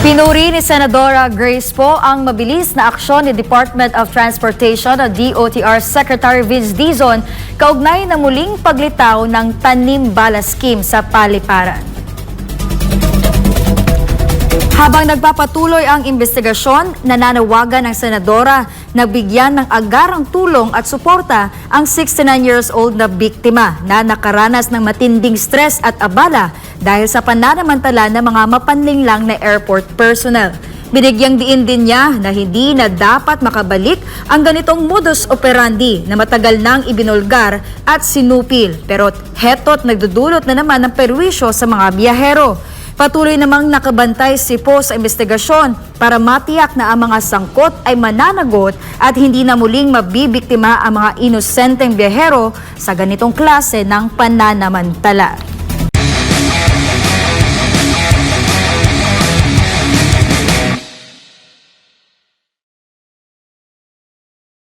Pinuri ni Senadora Grace Poe ang mabilis na aksyon ni Department of Transportation o DOTR Secretary Vince Dizon kaugnay na muling paglitaw ng tanim bala scheme sa Paliparan. Habang nagpapatuloy ang investigasyon, nananawagan ng senadora na bigyan ng agarang tulong at suporta ang 69 years old na biktima na nakaranas ng matinding stress at abala dahil sa pananamantala ng mga mapanlinlang na airport personnel. Binigyang diin din niya na hindi na dapat makabalik ang ganitong modus operandi na matagal nang ibinulgar at sinupil. Pero heto't nagdudulot na naman ng perwisyo sa mga biyahero. Patuloy namang nakabantay si Poe sa investigasyon para matiyak na ang mga sangkot ay mananagot at hindi na muling mabibiktima ang mga inosenteng biyahero sa ganitong klase ng pananamantala.